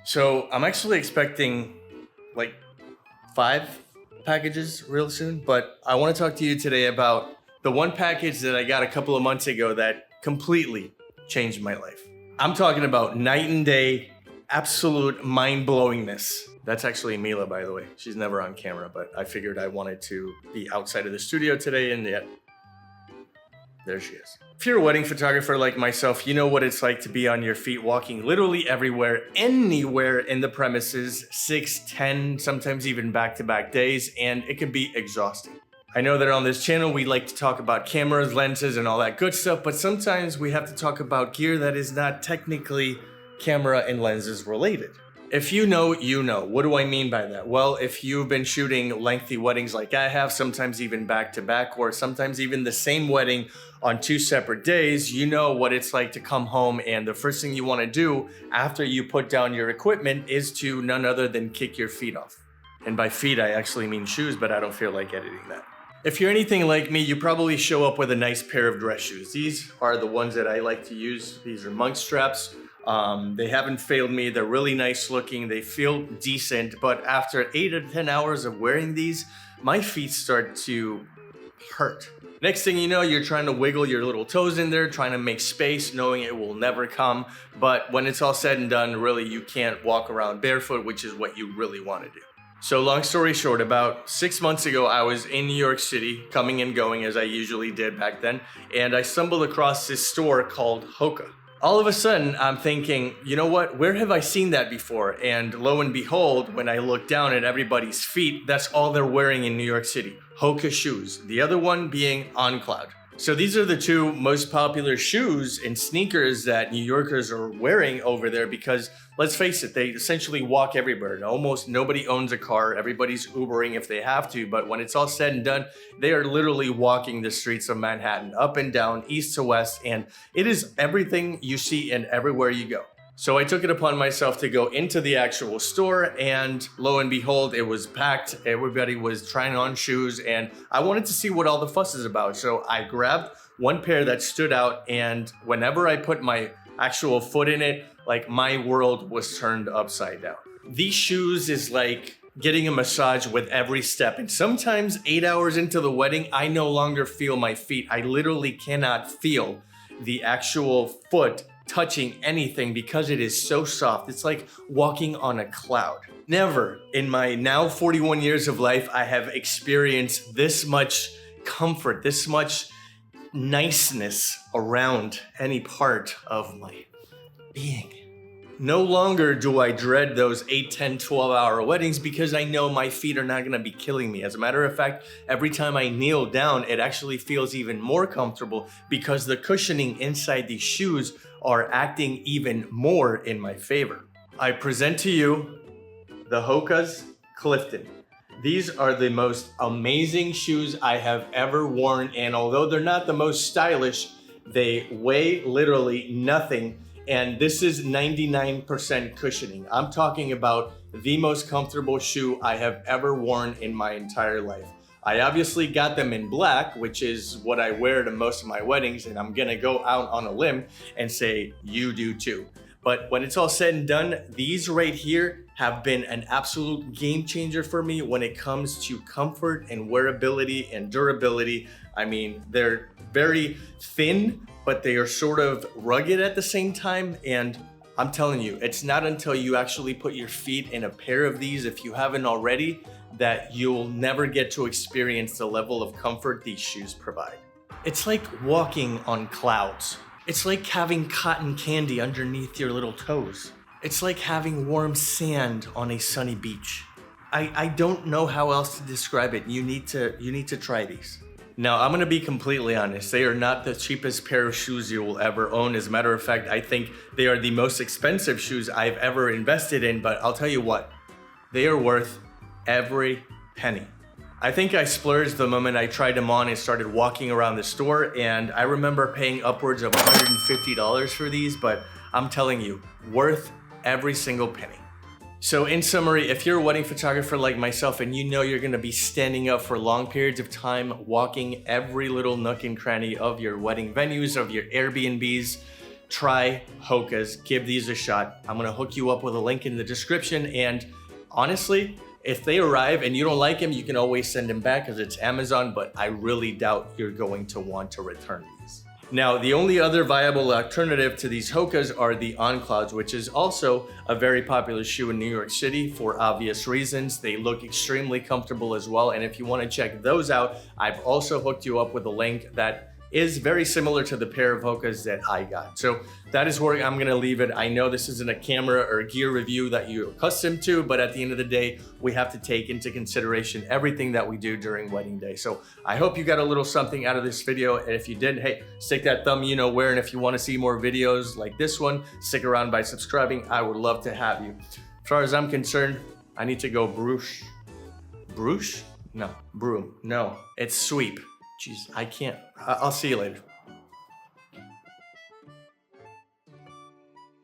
So I'm actually expecting like 5 packages real soon, but I want to talk to you today about the one package that I got a couple of months ago that completely changed my life. I'm talking about night and day, absolute mind-blowingness. That's actually Mila, by the way. She's never on camera, but I figured I wanted to be outside of the studio today, and yet there she is. If you're a wedding photographer like myself, you know what it's like to be on your feet walking literally everywhere, anywhere in the premises, 6, 10, sometimes even back-to-back days, and it can be exhausting. I know that on this channel we like to talk about cameras, lenses, and all that good stuff, but sometimes we have to talk about gear that is not technically camera and lenses related. If you know, you know. What do I mean by that? Well, if you've been shooting lengthy weddings like I have, sometimes even back to back, or sometimes even the same wedding on 2 separate days, you know what it's like to come home and the first thing you want to do after you put down your equipment is to none other than kick your feet off. And by feet, I actually mean shoes, but I don't feel like editing that. If you're anything like me, you probably show up with a nice pair of dress shoes. These are the ones that I like to use. These are monk straps. They haven't failed me. They're really nice looking. They feel decent, but after 8 or 10 hours of wearing these, my feet start to hurt. Next thing you know, you're trying to wiggle your little toes in there, trying to make space, knowing it will never come. But when it's all said and done, really, you can't walk around barefoot, which is what you really want to do. So long story short, about 6 months ago, I was in New York City, coming and going as I usually did back then, and I stumbled across this store called Hoka. All of a sudden, I'm thinking, you know what, where have I seen that before? And lo and behold, when I look down at everybody's feet, that's all they're wearing in New York City, Hoka shoes. The other one being On Cloud. So these are the two most popular shoes and sneakers that New Yorkers are wearing over there because, let's face it, they essentially walk everywhere. And almost nobody owns a car. Everybody's Ubering if they have to. But when it's all said and done, they are literally walking the streets of Manhattan, up and down, east to west. And it is everything you see and everywhere you go. So I took it upon myself to go into the actual store, and lo and behold, it was packed. Everybody was trying on shoes, and I wanted to see what all the fuss is about. So I grabbed one pair that stood out, and whenever I put my actual foot in it, like my world was turned upside down. These shoes is like getting a massage with every step. And sometimes 8 hours into the wedding, I no longer feel my feet. I literally cannot feel the actual foot touching anything because it is so soft. It's like walking on a cloud. Never in my now 41 years of life I have experienced this much comfort, this much niceness around any part of my being. No longer do I dread those 8, 10, 12-hour weddings because I know my feet are not gonna be killing me. As a matter of fact, every time I kneel down, it actually feels even more comfortable because the cushioning inside these shoes are acting even more in my favor. I present to you the Hoka's Clifton. These are the most amazing shoes I have ever worn, and although they're not the most stylish, they weigh literally nothing, and this is 99% cushioning. I'm talking about the most comfortable shoe I have ever worn in my entire life. I obviously got them in black, which is what I wear to most of my weddings, and I'm gonna go out on a limb and say you do too. But when it's all said and done, these right here have been an absolute game changer for me when it comes to comfort and wearability and durability. I mean, they're very thin, but they are sort of rugged at the same time. And I'm telling you, it's not until you actually put your feet in a pair of these, if you haven't already, that you'll never get to experience the level of comfort these shoes provide. It's like walking on clouds. It's like having cotton candy underneath your little toes. It's like having warm sand on a sunny beach. I don't know how else to describe it. You need to try these. Now, I'm gonna be completely honest. They are not the cheapest pair of shoes you will ever own. As a matter of fact, I think they are the most expensive shoes I've ever invested in, but I'll tell you what, they are worth every penny. I think I splurged the moment I tried them on and started walking around the store, and I remember paying upwards of $150 for these, but I'm telling you, worth every single penny. So in summary, if you're a wedding photographer like myself and you know you're gonna be standing up for long periods of time, walking every little nook and cranny of your wedding venues, of your Airbnbs, try Hokas, give these a shot. I'm gonna hook you up with a link in the description, and honestly, if they arrive and you don't like them, you can always send them back because it's Amazon, but I really doubt you're going to want to return these. Now, the only other viable alternative to these Hokas are the On Clouds, which is also a very popular shoe in New York City for obvious reasons. They look extremely comfortable as well. And if you want to check those out, I've also hooked you up with a link that is very similar to the pair of Hokas that I got. So that is where I'm gonna leave it. I know this isn't a camera or gear review that you're accustomed to, but at the end of the day, we have to take into consideration everything that we do during wedding day. So I hope you got a little something out of this video. And if you did, hey, stick that thumb you know where. And if you wanna see more videos like this one, stick around by subscribing. I would love to have you. As far as I'm concerned, I need to go brush. Brush? No, broom. No, it's sweep. Jeez, I can't. I'll see you later.